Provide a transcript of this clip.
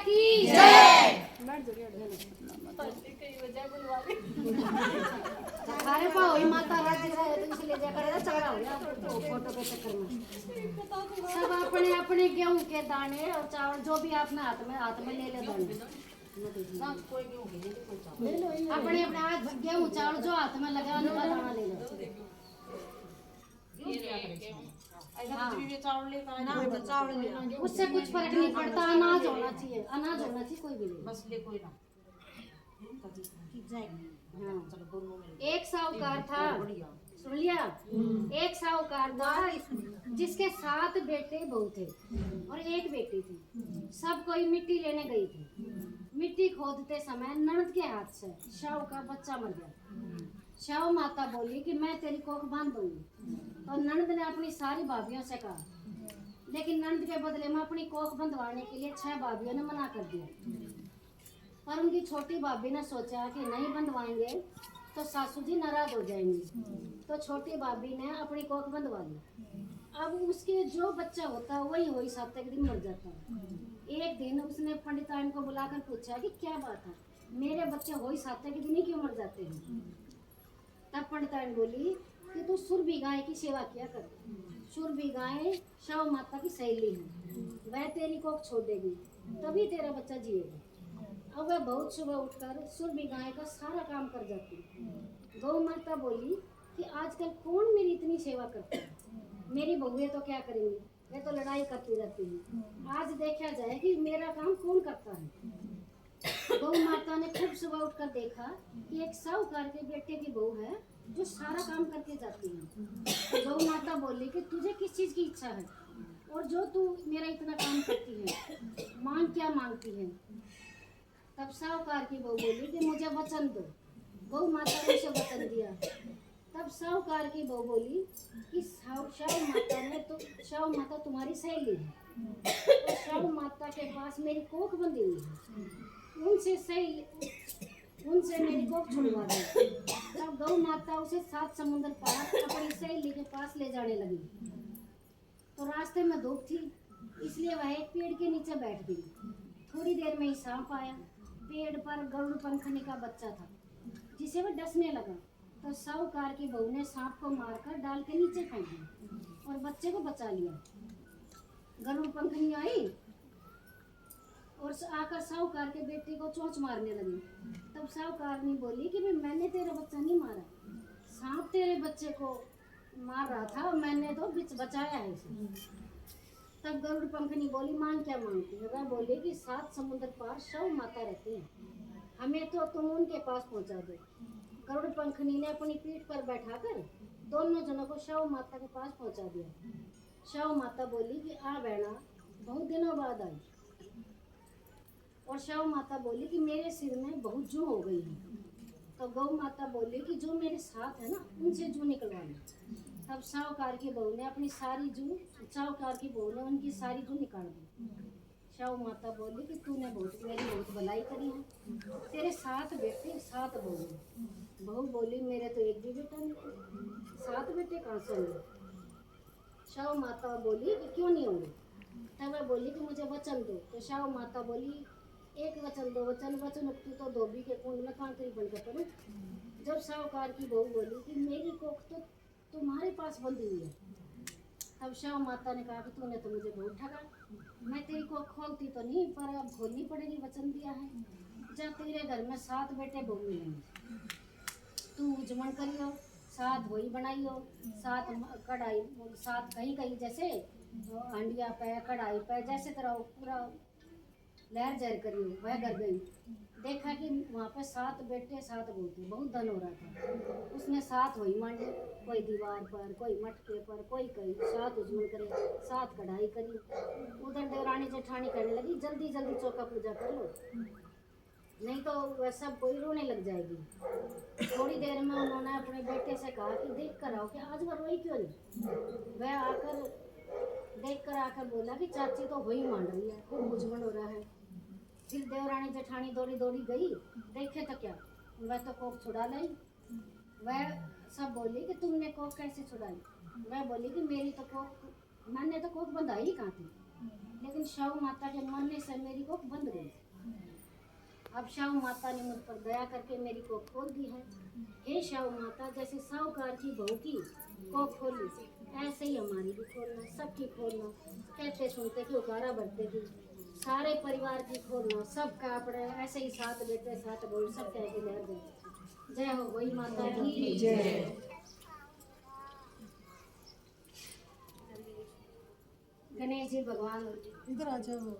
की जय। अरे पाओ माता राज्य रहे तो इसलिए जयकारा चढ़ा हो गया फोटो के चक्कर में। सब अपने अपने गेहूं के दाने और चावल जो भी आपने हाथ में ले ले दाने अपने अपने हाथ गेहूं चावल जो हाथ में लगा उनका दाना ले लो। उससे कुछ फर्क नहीं पड़ता, अनाज होना चाहिए, अनाज होना चाहिए, कोई भी नहीं बस ले कोई ना। एक साहूकार था, सुन लिया, एक साहूकार था जिसके 7 बेटे बहू थे और एक बेटी थी। सब कोई मिट्टी लेने गई थी। मिट्टी खोदते समय ननद के हाथ से शाहू का बच्चा मर गया। शाहू माता बोली कि मैं तेरी कोख बांध दूंगी, तो ननद ने अपनी सारी भाभियों से कहा, लेकिन ननद के बदले में अपनी कोख बंधवाने के लिए 6 भाभियों ने मना कर दिया। पर उनकी छोटी भाभी ने सोचा कि नहीं बंधवाएंगे तो सासू जी नाराज हो जाएंगी, तो छोटी भाभी ने अपनी कोख बंधवा ली। अब उसके जो बच्चा होता है वही 7 दिन मर जाता है। एक दिन उसने पंडिताइन को बुलाकर पूछा कि क्या बात है, मेरे बच्चे 7 दिन ही क्यों मर जाते हैं। तब पंडिताइन बोली कि तू सुरभि गाय की सेवा किया कर। सुरभि गाय शाहू माता की सहेली है, वह तेरी कोख छोड़ देगी तभी तेरा बच्चा जिएगा। अब वह बहुत सुबह उठकर सुरभि गाय का सारा काम कर जाती। गौ माता बोली कि आजकल कौन मेरी इतनी सेवा करता है, मेरी बहुएं तो क्या करेंगी, वे तो लड़ाई करती रहती हैं। आज देखा जाए कि मेरा काम कौन करता है। गौ माता ने खूब सुबह उठकर देखा कि एक साहूकार के बेटे की बहू है जो सारा काम करके जाती है। गौ माता बोली कि तुझे किस चीज की इच्छा है और जो तू मेरा इतना काम करती है, मांग क्या मांगती है। तब साहूकार की बहू बोली कि मुझे वचन दो। गौ माता ने उसे वचन दिया। तब साहूकार की बहू बोली कि शाहू माता तुम्हारी सहेली है और शाहू माता के पास मेरी कोख बंधी हुई है, उनसे मेरी कोख छुड़वा दो। तब गौ माता उसे 7 समुद्र पार अपनी सहेली के पास ले जाने लगी। तो रास्ते में धूप थी, इसलिए वह एक पेड़ के नीचे बैठ गई। थोड़ी देर में ही सांप आया। पेड़ पर गरुड़ पंखनी का बच्चा था जिसे वह डसने लगा। तो साहूकार की बहू ने सांप को मारकर डाल के नीचे फेंक दिया और बच्चे को बचा लिया। गरुड़ पंखनी आई और आकर साहूकार के बेटे को चोंच मारने लगी। तब साहूकारनी बोली कि मैंने तेरा बच्चा नहीं मारा, सांप तेरे बच्चे को मार रहा था, मैंने तो बचाया है इसे। तब गरुड़ पंखनी बोली मांग क्या मांगती है। वह बोली कि 7 समुद्र पार शाहू माता रहती है, हमें तो तुम उनके पास पहुंचा दो। गरुड़ पंखनी ने अपनी पीठ पर बैठाकर दोनों जनों को शाहू माता के पास पहुंचा दिया। शाहू माता बोली कि आ बहना, बहुत दिनों बाद आई। और शाहू माता बोली कि मेरे सिर में बहुत जू हो गई है। तो गौ माता बोली कि जो मेरे साथ है ना उनसे जू निकलवा लो। तब साहूकार की बहू ने उनकी सारी जू निकाल दी। शाहू माता बोली कि तूने मेरी बहुत भलाई करी है, तेरे 7 बेटे 7 बहू। बहू बोली मेरे तो एक भी बेटा नहीं, 7 बेटे कहाँ से होंगे। शाहू माता बोली कि क्यों नहीं होंगे। तब वह बोली कि मुझे वचन दो। तो शाहू माता बोली एक वचन दो। वचन उठती तो धोबी के कुंड में कांकरी बनकर पड़ू। जब साहूकार की बहू बोली कि मेरी कोख तो तुम्हारे पास बंधी हुई है। तब शाहू माता ने कहा कि तूने तो मुझे बहुत ठगा, मैं तेरी कोख खोलती तो नहीं पर अब खोलनी पड़ेगी, वचन दिया है। जब तेरे घर में 7 बेटे बहू मिलेंगे, तू उजमन करियो, 7 वही बनाइयो, 7 कढ़ाई, 7 कहीं जैसे हंडिया पे कढ़ाई पे जैसे तरह पूरा लहर जहर करियो। वह घर गई, देखा कि वहाँ पे 7 बेटे 7 बहू थे, बहुत धन हो रहा था। उसने 7 वही मांडे, कोई दीवार पर, कोई मटके पर, कोई कहीं 7 उजमन करे, 7 कढ़ाई करी। उधर देवरानी जेठानी कहने लगी जल्दी जल्दी चौका पूजा कर लो, नहीं तो वह सब कोई रोने लग जाएगी। थोड़ी देर में उन्होंने अपने बेटे से कहा कि देख कर आओ कि आज वह रोई क्यों नहीं। वह आकर देख कर आकर बोला कि चाची तो वही मान रही है, खूब उजमन हो रहा है। फिर देवरानी जेठानी दौड़ी दौड़ी गई, देखे तो क्या, वह तो कोख छुड़ा लाई। वह सब बोली कि तुमने कोख कैसे छुड़ाई। वह बोली कि मेरी तो कोख, मैंने तो कोख बंधाई कहाँ थी। लेकिन शाहू माता के मरने से मेरी कोख बंद गई। अब शाहू माता ने मुझ पर दया करके मेरी कोख खोल दी है। हे शाहू माता, जैसे साहूकार की बहू की कोख खोली ऐसे ही हमारी भी खोलना, सबकी खोलना। कहते सुनते कि उकारा बढ़ते की सारे परिवार की खोलना, सबका अपने ऐसे ही साथ बेटे साथ बहू सब कह के लहर गए। जय हो वही माता की जय। गणेश जी भगवान इधर आ जाओ।